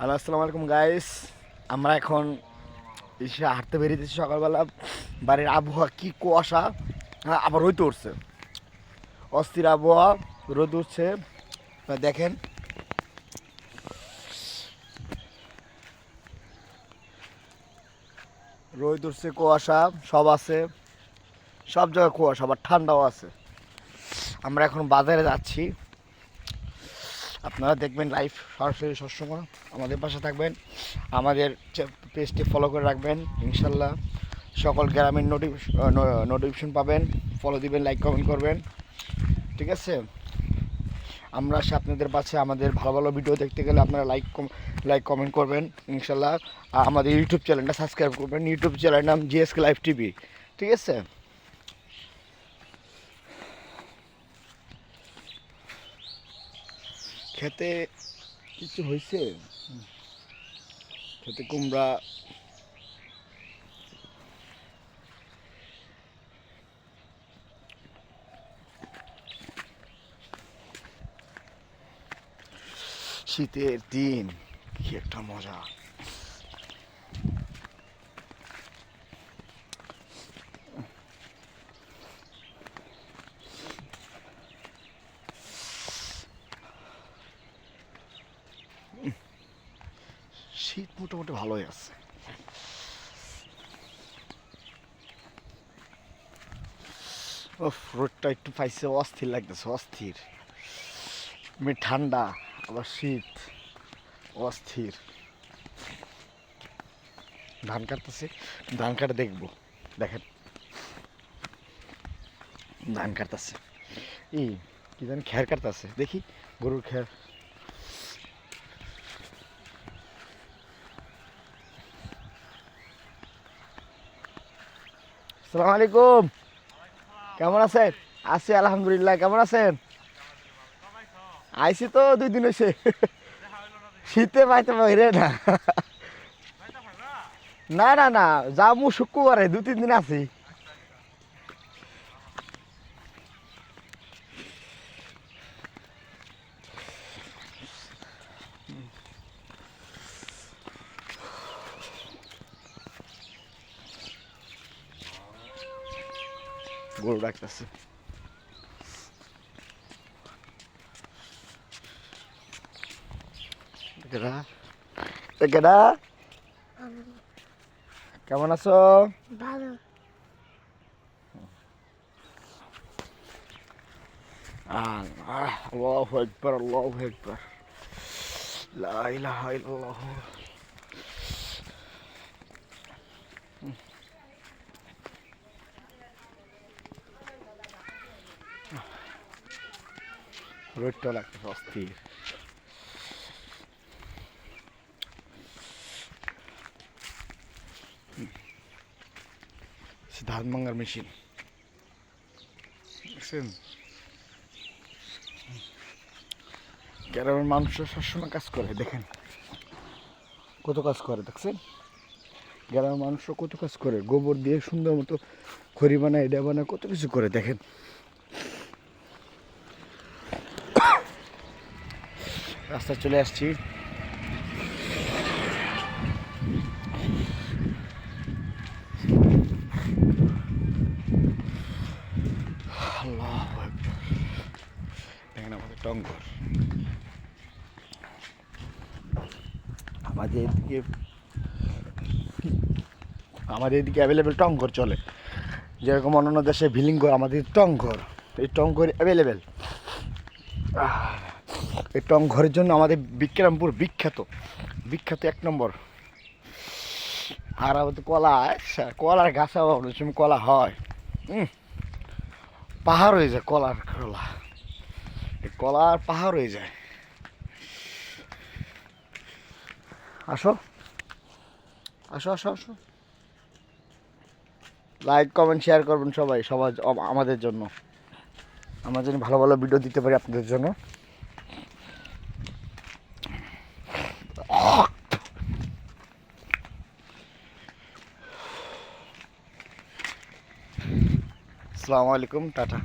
Hello, আসসালামু আলাইকুম guys. আমরা এখন এসে হাঁটতে বেরিয়েছি সকালবেলা। বাড়ির আবহাওয়া কি কুয়াশা, হ্যাঁ আবার রোদ উঠছে, অস্থির আবহাওয়া, রোদ উঠছে। দেখেন রোদ উঠছে, কুয়াশা সব আছে, সব জায়গায় কুয়াশা, আবার ঠান্ডাও আছে। আমরা এখন বাজারে যাচ্ছি, আপনারা দেখবেন লাইভ সরাসরি সবসময় আমাদের পাশে থাকবেন, আমাদের পেজটি ফলো করে রাখবেন। ইনশাল্লাহ সকল গ্রামীণ নোটিফিকেশন পাবেন, ফলো দিবেন, লাইক কমেন্ট করবেন, ঠিক আছে? আমরা আসি আপনাদের পাশে। আমাদের ভালো ভালো ভিডিও দেখতে গেলে আপনারা লাইক কমেন্ট করবেন ইনশাল্লাহ। আর আমাদের ইউটিউব চ্যানেলটা সাবস্ক্রাইব করবেন। ইউটিউব চ্যানেলের নাম জিএসকে লাইভ টিভি, ঠিক আছে? খেতে কিছু হয়েছে, খেতে কুমড়া, শীতের দিন কি একটা মজা। শীত মোটামুটি ভালোই আছে। রোদটা একটু পাইছে, অস্থির লাগতেছে, অস্থির। ঠান্ডা আবার শীত, অস্থির। ধান কাটতেছে, ধান কাটা দেখবো, দেখেন ধান কাটতেছে, কি জানি খ্যার কাটতেছে, দেখি গরুর খ্যার। আসসালামু আলাইকুম, কেমন আছেন? আছি আলহামদুলিল্লাহ, কেমন আছেন? আইসি তো 2 দিন হয়েছে। শীতে পাইতে পারে না। না না না, যাবো শুক্রবারে, 2-3 দিন আছি। গরু ডাকতেছে। কেমন আছো? ভালো। আল্লাহু আকবার, আল্লাহু আকবার, লা ইলাহা ইল্লাল্লাহ। রোদটা লাগতেছে অস্থির। ধান ভাঙার মেশিন দেখছেন? গ্রামের মানুষরা সবসময় কাজ করে, দেখেন কত কাজ করে, দেখছেন? গ্রামের মানুষরা কত কাজ করে, গোবর দিয়ে সুন্দর মতো খড়ি বানায়, এটা বানায়, কত কিছু করে, দেখেন। রাস্তা চলে আসছি। আল্লাহু আকবার। দেখেন আমাদের টঙ্গর, আমাদের এদিকে অ্যাভেলেবেল টঙ্গর চলে, যেরকম অন্যান্য দেশে ভিলিং ঘর, আমাদের টঙ্গর, এই টঙ্গর অ্যাভেলেবেল। এই টঙ্গরের জন্য আমাদের বিক্রমপুর বিখ্যাত, বিখ্যাত 1 নম্বর। আর আমাদের কলা, কলার গাছা কলা হয়, পাহাড় হয়ে যায় কলার, কলার পাহাড় হয়ে যায়। আসো আসো আসো আসো, লাইক কমেন্ট শেয়ার করবেন সবাই, সবাই আমাদের জন্য, আমরা যেন ভালো ভালো ভিডিও দিতে পারি আপনাদের জন্য। আসসালামু আলাইকুম, টাটা।